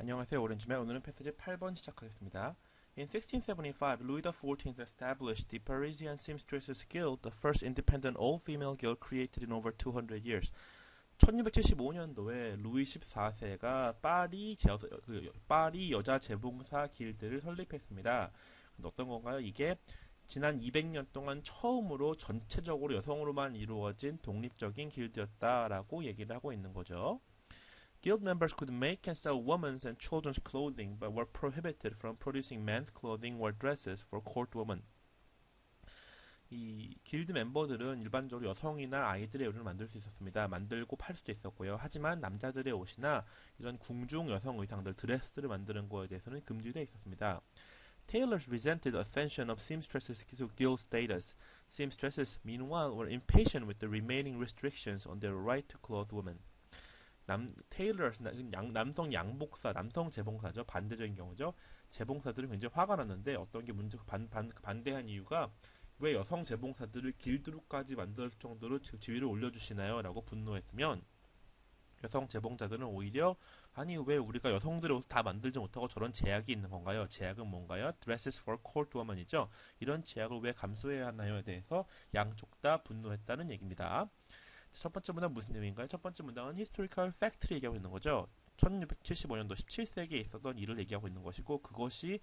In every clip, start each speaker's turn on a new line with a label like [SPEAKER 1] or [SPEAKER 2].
[SPEAKER 1] 안녕하세요. 오렌지맨. 오늘은 패스지 8번 시작하겠습니다. In 1675, Louis XIV established the Parisian Seamstresses Guild, the first independent all-female guild created in over 200 years. 1675년도에 루이 14세가 파리 여자 재봉사 길드를 설립했습니다. 어떤 건가요? 이게 지난 200년 동안 처음으로 전체적으로 여성으로만 이루어진 독립적인 길드였다라고 얘기를 하고 있는 거죠. Guild members could make and sell women's and children's clothing, but were prohibited from producing men's clothing or dresses for court women. 이 길드 멤버들은 일반적으로 여성이나 아이들의 의류를 만들 수 있었습니다. 만들고 팔 수도 있었고요. 하지만 남자들의 옷이나 이런 궁중 여성 의상들, 드레스를 만드는 거에 대해서는 금지되어 있었습니다. Tailors resented ascension of seamstresses to guild status. Seamstresses, meanwhile, were impatient with the remaining restrictions on their right to clothe women. 남성 양복사, 남성 재봉사죠. 반대적인 경우죠. 재봉사들은 굉장히 화가 났는데 어떤 게 반대한 이유가 왜 여성 재봉사들을 길드로까지 만들 정도로 지위를 올려주시나요? 라고 분노했으면 여성 재봉자들은 오히려 아니 왜 우리가 여성들의 옷을 다 만들지 못하고 저런 제약이 있는 건가요? 제약은 뭔가요? Dresses for court women이죠. 이런 제약을 왜 감수해야 하나요에 대해서 양쪽 다 분노했다는 얘기입니다. 첫 번째 문장 무슨 내용인가요? 첫 번째 문장은 historical fact를 얘기하고 있는 거죠. 1675년도 17세기에 있었던 일을 얘기하고 있는 것이고 그것이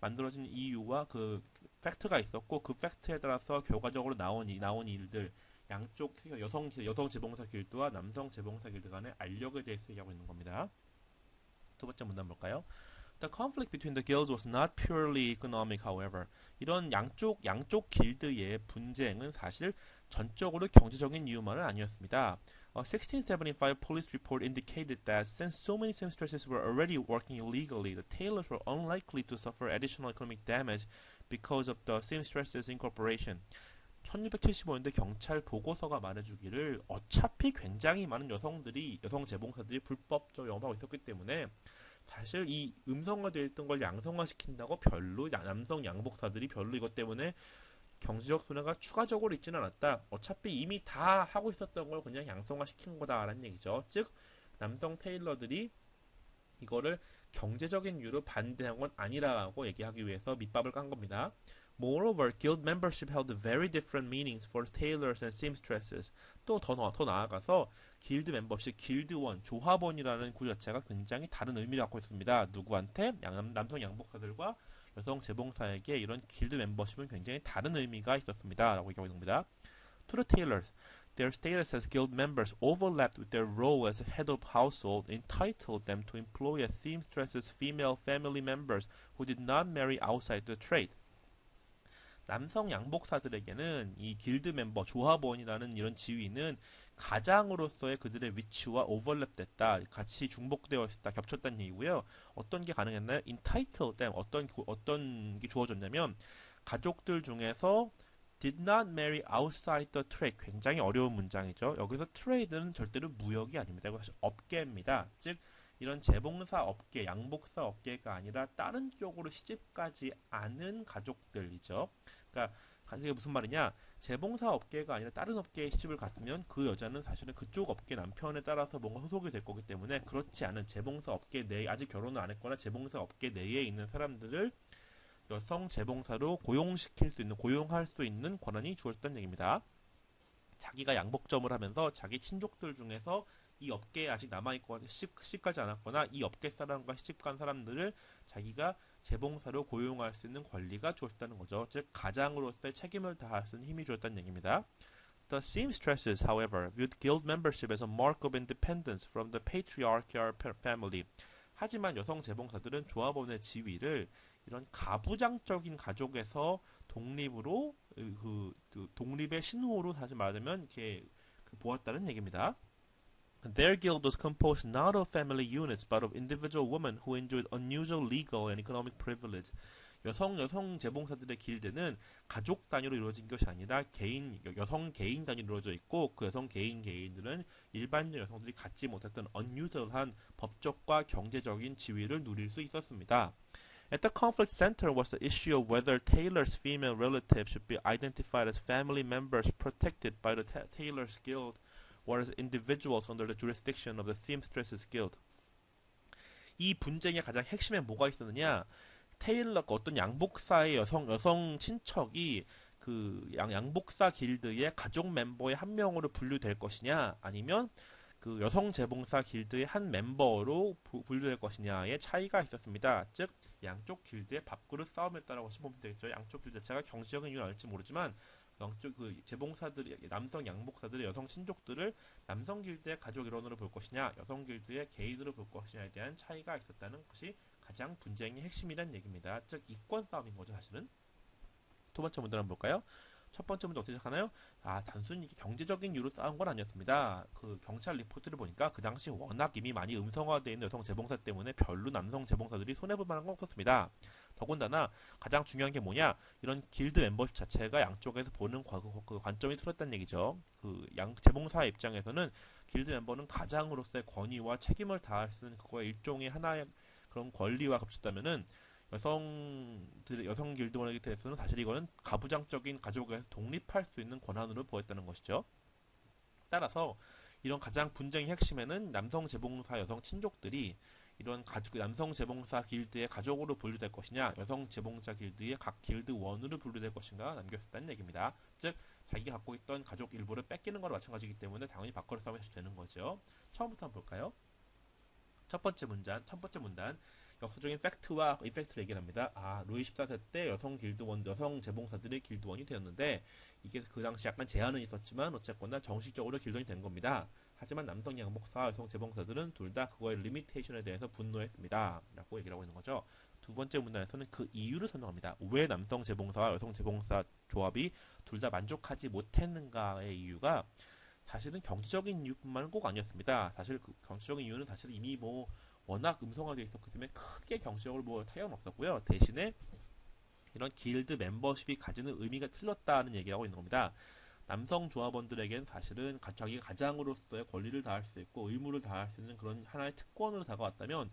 [SPEAKER 1] 만들어진 이유와 그 팩트가 있었고 그 팩트에 따라서 결과적으로 나온 일들 양쪽 여성 재봉사 길드와 남성 재봉사 길드 간의 알력에 대해서 얘기하고 있는 겁니다. 두 번째 문단 볼까요? The conflict between the guilds was not purely economic, however. 이런 양쪽 길드의 분쟁은 사실 전적으로 경제적인 이유만은 아니었습니다. A 1675 police report indicated that since so many seamstresses were already working illegally, the tailors were unlikely to suffer additional economic damage because of the Seamstresses Incorporation. 1675년대 경찰 보고서가 말해주기를 어차피 굉장히 많은 여성 재봉사들이 불법적으로 영업하고 있었기 때문에 사실 이 음성화되어 있던 걸 양성화시킨다고 별로 남성 양복사들이 별로 이것 때문에 경제적 손해가 추가적으로 있지는 않았다. 어차피 이미 다 하고 있었던 걸 그냥 양성화시킨 거다라는 얘기죠. 즉 남성 테일러들이 이거를 경제적인 이유로 반대한 건 아니라고 얘기하기 위해서 밑밥을 깐 겁니다. Moreover, guild membership held very different meanings for tailors and seamstresses. 또 더 나아가서 길드 멤버십, 길드원, 조합원이라는 구조 자체가 굉장히 다른 의미를 갖고 있습니다. 누구한테? 남성 양복사들과 여성 재봉사에게 이런 길드 멤버십은 굉장히 다른 의미가 있었습니다. 라고 얘기하고 있는 겁니다. To the tailors, their status as guild members overlapped with their role as head of household, entitled them to employ as seamstresses female family members who did not marry outside the trade. 남성 양복사들에게는 이 길드 멤버, 조합원이라는 이런 지위는 가장으로서의 그들의 위치와 오버랩됐다. 같이 중복되어 있다. 겹쳤다는 얘기고요. 어떤 게 가능했나요? entitled them. 어떤 게 주어졌냐면 가족들 중에서 did not marry outside the trade. 굉장히 어려운 문장이죠. 여기서 trade는 절대로 무역이 아닙니다. 이거 사실 업계입니다. 즉 이런 재봉사 업계, 양복사 업계가 아니라 다른 쪽으로 시집가지 않은 가족들이죠. 그러니까 이게 무슨 말이냐? 재봉사 업계가 아니라 다른 업계에 시집을 갔으면 그 여자는 사실은 그쪽 업계 남편에 따라서 뭔가 소속이 될 거기 때문에 그렇지 않은 재봉사 업계 내에 아직 결혼을 안 했거나 재봉사 업계 내에 있는 사람들을 여성 재봉사로 고용할 수 있는 권한이 주어졌다는 얘기입니다. 자기가 양복점을 하면서 자기 친족들 중에서 이 업계에 아직 남아있거나 시집가지 않았거나 이 업계 사람과 시집간 사람들을 자기가 재봉사로 고용할 수 있는 권리가 주어졌다는 거죠. 즉 가장으로서의 책임을 다할 수 있는 힘이 주어졌다는 얘기입니다. The seamstresses, however, viewed guild membership as a mark of independence from the patriarchal family. 하지만 여성 재봉사들은 조합원의 지위를 이런 가부장적인 가족에서 독립으로 독립의 신호로 다시 말하자면 이렇게 보았다는 얘기입니다. Their guild was composed not of family units but of individual women who enjoyed unusual legal and economic privilege. 여성 재봉사들의 길드는 가족 단위로 이루어진 것이 아니라 여성 개인 단위로 이루어져 있고 그 여성 개인들은 일반적 여성들이 갖지 못했던 unusual한 법적과 경제적인 지위를 누릴 수 있었습니다. At the conflict center was the issue of whether tailors' female relatives should be identified as family members protected by the tailors' guild or as individuals under the jurisdiction of the seamstresses guild. 이 분쟁의 가장 핵심에 뭐가 있었느냐? 테일러가 어떤 양복사의 여성 친척이 그 양복사 길드의 가족 멤버의 한 명으로 분류될 것이냐, 아니면 그 여성 재봉사 길드의 한 멤버로 분류될 것이냐의 차이가 있었습니다. 즉 양쪽 길드의 밥그릇 싸움이었다라고 보면 되겠죠. 양쪽 길드 자체가 경제적인 이유는 알지 모르지만 양쪽 그 재봉사들, 남성 양복사들의 여성 친족들을 남성 길드의 가족 일원으로 볼 것이냐, 여성 길드의 개인으로 볼 것이냐에 대한 차이가 있었다는 것이 가장 분쟁의 핵심이란 얘기입니다. 즉 이권 싸움인 거죠, 사실은. 두 번째 문제 한번 볼까요? 첫 번째 문제 어떻게 시작하나요? 단순히 이게 경제적인 이유로 싸운 건 아니었습니다. 그 경찰 리포트를 보니까 그 당시 워낙 이미 많이 음성화되어 있는 여성 재봉사 때문에 별로 남성 재봉사들이 손해볼 만한 건 없었습니다. 더군다나 가장 중요한 게 뭐냐? 이런 길드 멤버십 자체가 양쪽에서 보는 그 관점이 틀렸다는 얘기죠. 그 재봉사의 입장에서는 길드 멤버는 가장으로서의 권위와 책임을 다할 수 있는 그거의 일종의 하나의 그런 권리와 겹쳤다면은 여성 길드원에 대해서는 사실 이거는 가부장적인 가족에서 독립할 수 있는 권한으로 보였다는 것이죠. 따라서 이런 가장 분쟁의 핵심에는 남성 재봉사 여성 친족들이 이런 남성 재봉사 길드의 가족으로 분류될 것이냐, 여성 재봉사 길드의 각 길드원으로 분류될 것인가 남겨있었다는 얘기입니다. 즉 자기가 갖고 있던 가족 일부를 뺏기는 거나 마찬가지이기 때문에 당연히 밥그릇 싸움이 되는 거죠. 처음부터 한번 볼까요? 첫 번째 문단 역사적인 팩트와 이펙트를 얘기를 합니다. 루이 14세 때 여성 재봉사들의 길드원이 되었는데 이게 그 당시 약간 제한은 있었지만 어쨌거나 정식적으로 길드원이 된 겁니다. 하지만 남성 양복사, 여성 재봉사들은 둘 다 그거의 리미테이션에 대해서 분노했습니다. 라고 얘기를 하고 있는 거죠. 두 번째 문단에서는 그 이유를 설명합니다. 왜 남성 재봉사와 여성 재봉사 조합이 둘 다 만족하지 못했는가의 이유가 사실은 경제적인 이유뿐만은 꼭 아니었습니다. 사실 그 경제적인 이유는 사실 이미 워낙 음성화되어 있었기 때문에 크게 경제적으로 타격은 없었고요. 대신에 이런 길드 멤버십이 가지는 의미가 틀렸다는 얘기하고 있는 겁니다. 남성 조합원들에겐 사실은 자기가 가장으로서의 권리를 다할 수 있고 의무를 다할 수 있는 그런 하나의 특권으로 다가왔다면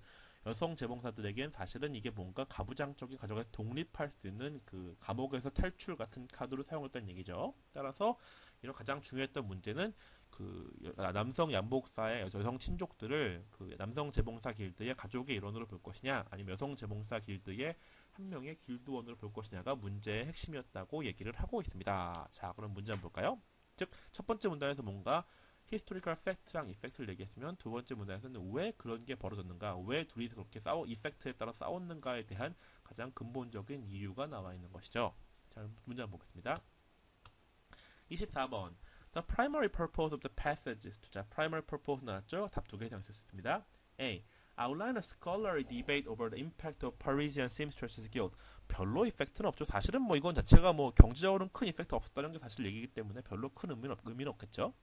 [SPEAKER 1] 여성 재봉사들에겐 사실은 이게 뭔가 가부장적인 가족에서 독립할 수 있는 그 감옥에서 탈출 같은 카드로 사용했다는 얘기죠. 따라서 이런 가장 중요했던 문제는 그 남성 양복사의 여성 친족들을 그 남성 재봉사 길드의 가족의 일원으로 볼 것이냐, 아니면 여성 재봉사 길드의 한 명의 길드원으로 볼 것이냐가 문제의 핵심이었다고 얘기를 하고 있습니다. 자, 그럼 문제 한번 볼까요? 즉, 첫 번째 문단에서 뭔가 히스토리컬 팩트랑 이펙트를 얘기했으면 두 번째 문단에서는 왜 그런 게 벌어졌는가, 왜 둘이서 그렇게 이펙트에 따라 싸웠는가에 대한 가장 근본적인 이유가 나와 있는 것이죠. 자, 문제 한번 보겠습니다. 24번. The primary purpose of the passage. 자, primary purpose 나왔죠? 답 두 개 이상 쓸 수 있습니다. A. Outline a scholarly debate over the impact of Parisian Seamstresses Guild. 별로 이펙트는 없죠. 사실은 이건 자체가 경제적으로는 큰 이펙트 없었다는 게 사실 얘기이기 때문에 별로 큰 의미는 없겠죠.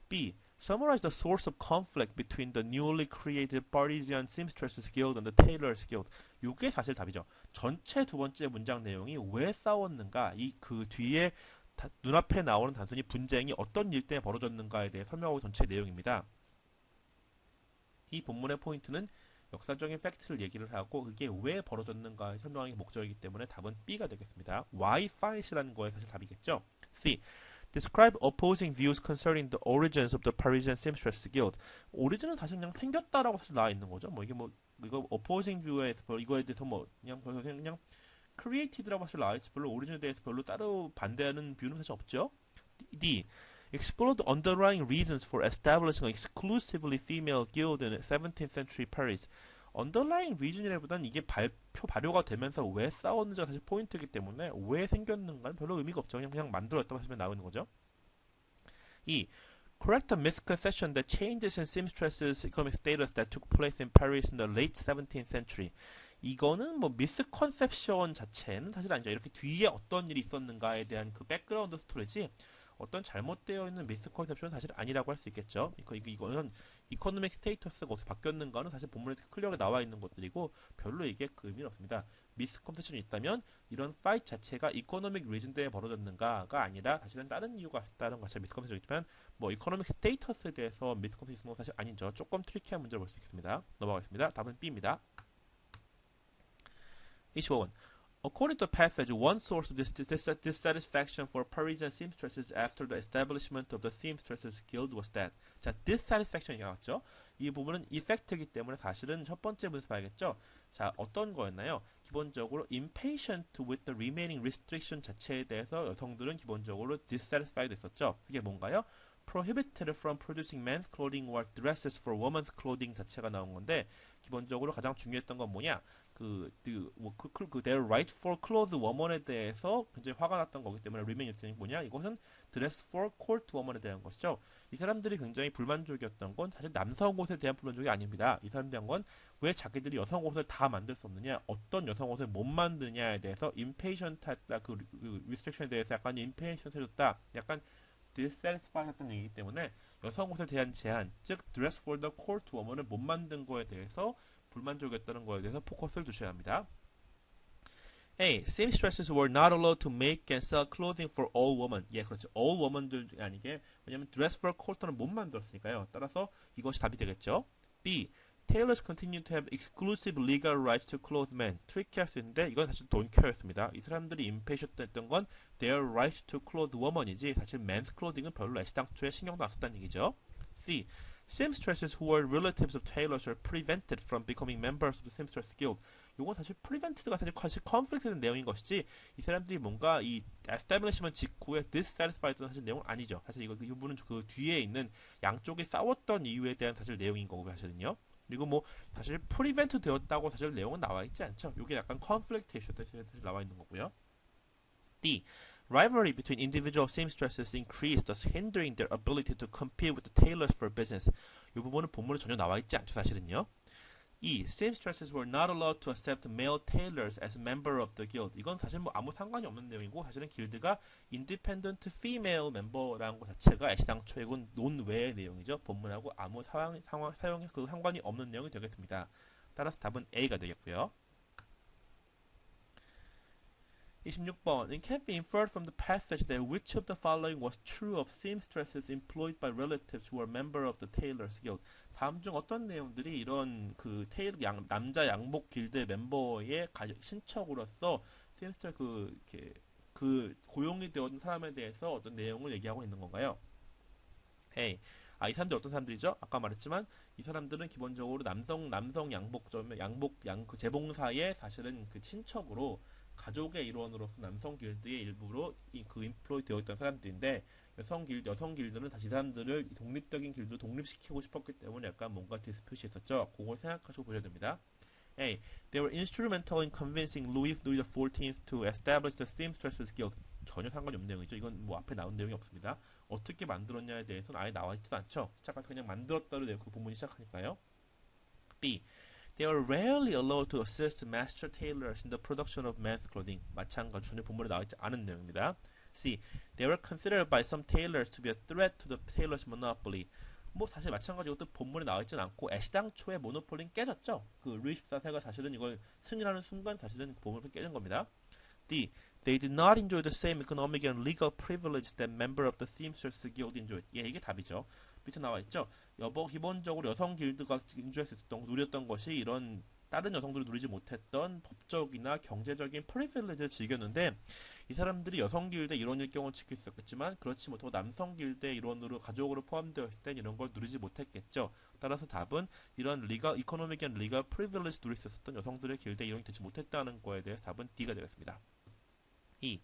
[SPEAKER 1] B. Summarize the source of conflict between the newly created Parisian Seamstresses Guild and the Tailors Guild. 이게 사실 답이죠. 전체 두 번째 문장 내용이 왜 싸웠는가, 그 뒤에 눈앞에 나오는 단순히 분쟁이 어떤 일 때문에 벌어졌는가에 대해 설명하고 전체 내용입니다. 이 본문의 포인트는 역사적인 팩트를 얘기를 하고 그게 왜 벌어졌는가 설명하는 게 목적이기 때문에 답은 B가 되겠습니다. Why fight이라는 거에 사실 답이겠죠. C. Describe opposing views concerning the origins of the Parisian Seamstresses Guild. 오리진은 사실 그냥 생겼다라고 사실 나와 있는 거죠. 이거 opposing view에 이거에 대해서 그냥 created라고 사실 나와 있지 별로 오리진에 대해서 별로 따로 반대하는 뷰는 사실 없죠. D. Explore the underlying reasons for establishing an exclusively female guild in 17th century Paris. underlying reason이라기보다는 이게 발효가 되면서 왜 싸웠는지가 사실 포인트이기 때문에 왜 생겼는가는 별로 의미가 없죠. 그냥 만들었다고 하시면 나오는 거죠. E. Correct a misconception that changes in seamstresses' economic status that took place in Paris in the late 17th century. 이거는 미스컨셉션 자체는 사실 아니죠. 이렇게 뒤에 어떤 일이 있었는가에 대한 그 백그라운드 스토리지 어떤 잘못되어 있는 미스컨셉션은 사실 아니라고 할 수 있겠죠. 이거는 이코노믹 스테이터스가 어떻게 바뀌었는가는 사실 본문에 클리어하게 나와 있는 것들이고 별로 이게 그 의미는 없습니다. 미스컨셉션이 있다면 이런 파이트 자체가 이코노믹 리즌 때문에 벌어졌는가가 아니라 사실은 다른 이유가 있다는 것이 미스컨셉션이 있지만 이코노믹 스테이터스에 대해서 미스컨셉션이 있는 건 사실 아니죠. 조금 트리키한 문제를 볼 수 있겠습니다. 넘어가겠습니다. 답은 B입니다. 25번. According to the passage, one source of dissatisfaction for Parisian seamstresses after the establishment of the Seamstresses Guild was that. 자, dissatisfaction이 나왔죠. 이 부분은 effect이기 때문에 사실은 첫 번째 문제 봐야겠죠. 자, 어떤 거였나요? 기본적으로 impatient with the remaining restriction 자체에 대해서 여성들은 기본적으로 dissatisfied 했었죠. 그게 뭔가요? prohibited from producing men's clothing or dresses for women's clothing 자체가 나온 건데 기본적으로 가장 중요했던 건 뭐냐? their right for clothes woman에 대해서 굉장히 화가 났던 거기 때문에 remain restriction이 뭐냐? 이것은 dress for court woman에 대한 것이죠. 이 사람들이 굉장히 불만족이었던 건 사실 남성 옷에 대한 불만족이 아닙니다. 이 사람들이 한 건 왜 자기들이 여성 옷을 다 만들 수 없느냐, 어떤 여성 옷을 못 만드냐에 대해서 impatient 했다, 그 restriction에 대해서 약간 impatient 해줬다, 약간 dissatisfied 했던 얘기이기 때문에 여성 옷에 대한 제한, 즉 dress for the court woman을 못 만든 거에 대해서 불만족이었다는 거에 대해서 포커스를 두셔야 합니다. A. Seamstresses were not allowed to make and sell clothing for all women. 예, 그렇죠. all woman들 아니게 왜냐면 dress for court는 못 만들었으니까요. 따라서 이것이 답이 되겠죠. B. Tailors continue to have exclusive legal rights to clothe men. 트리키할 수 있는데 이건 사실 don't care였습니다. 이 사람들이 impatient 했던 건 their right to clothe woman이지 사실 men's clothing은 별로 애시당초에 신경도 안 썼다는 얘기죠. C. Seamstresses who were relatives of tailors are prevented from becoming members of the Seamstress Guild. 이건 사실 prevented가 사실 conflict된 내용인 것이지 이 사람들이 뭔가 이 establishment 직후에 dissatisfied는 사실 내용은 아니죠. 사실 이 부분은 그 뒤에 있는 양쪽이 싸웠던 이유에 대한 사실 내용인 거고 사실은요. 그리고 뭐 사실 prevent 되었다고 사실 내용은 나와 있지 않죠. 이게 약간 conflict issue 사실 나와 있는 거고요. D. Rivalry between individual seamstresses increased, thus hindering their ability to compete with the tailors for business. 이 부분은 본문에 전혀 나와 있지 않죠, 사실은요. E. Seamstresses were not allowed to accept male tailors as member of the guild. 이건 사실 뭐 아무 상관이 없는 내용이고 사실은 길드가 independent female member라는 것 자체가 애시당초에 이건 논외의 내용이죠. 본문하고 아무 사용에 그 상관이 없는 내용이 되겠습니다. 따라서 답은 A가 되겠고요. 26번. It can be inferred from the passage that which of the following was true of seamstresses employed by relatives who were member of the tailors guild. 다음 중 어떤 내용들이 이런 그 남자 양복 길드 멤버의 신척으로서 seamstress 그 고용이 되었던 사람에 대해서 어떤 내용을 얘기하고 있는 건가요? A. 이 사람들 어떤 사람들이죠? 아까 말했지만 이 사람들은 기본적으로 남성 그 재봉사의 사실은 그 친척으로 가족의 일원으로서 남성 길드의 일부로 그 인플로이 되어 있던 사람들인데 여성 길드는 다시 이 사람들을 독립적인 길드로 독립시키고 싶었기 때문에 약간 뭔가 디스퓨트가 있었죠. 그걸 생각하시고 보셔야 됩니다. A. They were instrumental in convincing Louis XIV to establish the Seamstresses Guild. 전혀 상관이 없는 내용이죠. 이건 뭐 앞에 나온 내용이 없습니다. 어떻게 만들었냐에 대해서는 아예 나와 있지도 않죠. 시작할 때 그냥 만들었다로 그 부분이 시작하니까요. B. They are rarely allowed to assist master tailors in the production of men's clothing. 마찬가지 전혀 본문에 나와 있지 않은 내용입니다. C. They were considered by some tailors to be a threat to the tailors' monopoly. 뭐 사실 마찬가지로 또 본문에 나와 있지는 않고 애시당초에 모노폴리는 깨졌죠. 그 루이 14세가 사실은 이걸 승인하는 순간 사실은 본문이 깨진 겁니다. D. They did not enjoy the same economic and legal privilege that member of the Seamstress Guild enjoyed. 예, 이게 답이죠. 밑에 나와 있죠. 기본적으로 여성 길드가 누렸던 것이 이런 다른 여성들이 누리지 못했던 법적이나 경제적인 프리빌리지를 즐겼는데 이 사람들이 여성 길드의 일원일 경우는 지킬 수 있었겠지만 그렇지 못하고 남성 길드의 일원으로 가족으로 포함되어 있을 땐 이런 걸 누리지 못했겠죠. 따라서 답은 이런 이코노믹 앤 리걸 프리빌리지 누릴 수 있었던 여성들의 길드의 일원이 되지 못했다는 거에 대해서 답은 D가 되겠습니다. 2.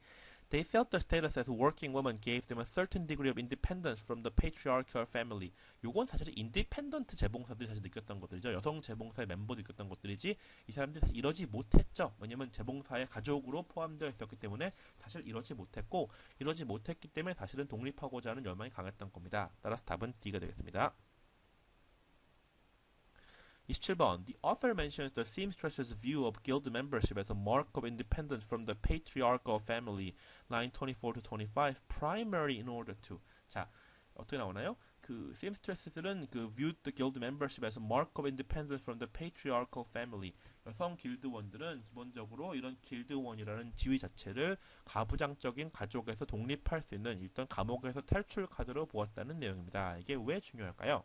[SPEAKER 1] They felt their status as working women gave them a certain degree of independence from the patriarchal family. 요건 사실 인디펜던트 재봉사들이 사실 느꼈던 것들이죠. 여성 재봉사의 멤버도 느꼈던 것들이지 이 사람들이 사실 이러지 못했죠. 왜냐면 재봉사의 가족으로 포함되어 있었기 때문에 사실 이러지 못했고 이러지 못했기 때문에 사실은 독립하고자 하는 열망이 강했던 겁니다. 따라서 답은 D가 되겠습니다. 27번. The author mentions the seamstress's view of guild membership as a mark of independence from the patriarchal family. Line 24 to 25. Primarily in order to. 자, 어떻게 나오나요? 그 seamstress들은 그 viewed the guild membership as a mark of independence from the patriarchal family. 여성 길드원들은 기본적으로 이런 길드원이라는 지위 자체를 가부장적인 가족에서 독립할 수 있는 일단 감옥에서 탈출 카드로 보았다는 내용입니다. 이게 왜 중요할까요?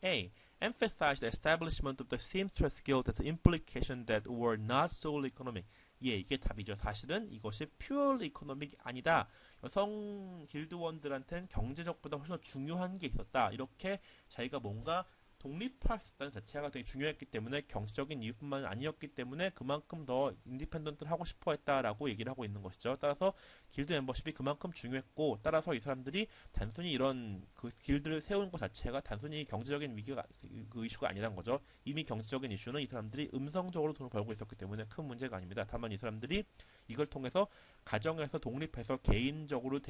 [SPEAKER 1] A. Emphasize the establishment of the seamstress guild as an implication that were not solely economic. 예, 이게 답이죠. 사실은 이것이 purely economic 아니다. 여성 길드원들한테는 경제적보다 훨씬 더 중요한 게 있었다. 이렇게 자기가 뭔가 독립할 수 있다는 자체가 되게 중요했기 때문에 경제적인 이유뿐만 아니었기 때문에 그만큼 더 인디펜던트를 하고 싶어 했다라고 얘기를 하고 있는 것이죠. 따라서 길드 멤버십이 그만큼 중요했고 따라서 이 사람들이 단순히 이런 그 길드를 세우는 것 자체가 단순히 경제적인 위기가 그 이슈가 아니란 거죠. 이미 경제적인 이슈는 이 사람들이 음성적으로 돈을 벌고 있었기 때문에 큰 문제가 아닙니다. 다만 이 사람들이 이걸 통해서 가정에서 독립해서 개인적으로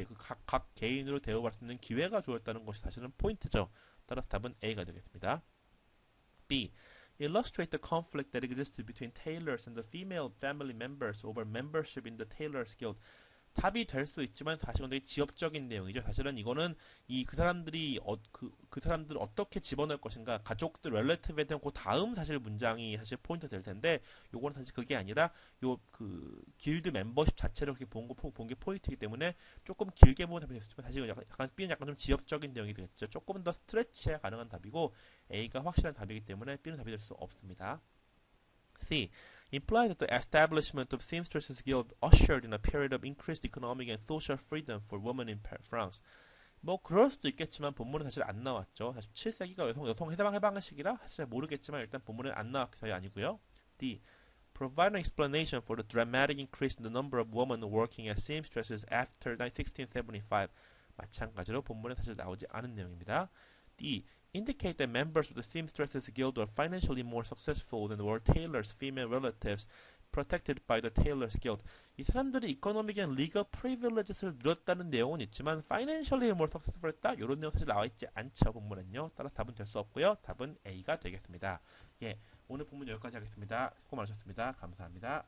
[SPEAKER 1] 각 개인으로 대우받을 수 있는 기회가 주었다는 것이 사실은 포인트죠. 따라서 답은 A가 되겠습니다. B. Illustrate the conflict that existed between tailors and the female family members over membership in the Tailors Guild. 답이 될 수 있지만 사실은 되게 지엽적인 내용이죠. 사실은 이거는 그 사람들이 그 사람들을 어떻게 집어넣을 것인가, 가족들, relative에 대한 그 다음 사실 문장이 사실 포인트 될 텐데, 요거는 사실 그게 아니라 요 그 길드 멤버십 자체를 그렇게 본 게 포인트이기 때문에 조금 길게 보면 답이 됐지만 사실 약간 B는 약간 좀 지엽적인 내용이 되겠죠. 조금 더 스트레치가 가능한 답이고 A가 확실한 답이기 때문에 B는 답이 될 수 없습니다. C. Imply that the establishment of Seamstresses Guild ushered in a period of increased economic and social freedom for women in France. 뭐 그럴 수도 있겠지만 본문에 사실 안 나왔죠. 17세기가 여성 해방의 시기라 사실 모르겠지만 일단 본문에 안 나왔기 때문에 아니고요. D. Provide an explanation for the dramatic increase in the number of women working as seamstresses after 1675. 마찬가지로 본문에 사실 나오지 않은 내용입니다. D. Indicate that members of the Seamstresses Guild were financially more successful than were tailors' female relatives protected by the Tailors Guild. 이 사람들이 economic and legal privileges를 누렸다는 내용은 있지만 financially more successful 했다? 이런 내용 사실 나와 있지 않죠. 본문은요. 따라서 답은 될 수 없고요. 답은 A가 되겠습니다. 예, 오늘 본문 여기까지 하겠습니다. 수고 많으셨습니다. 감사합니다.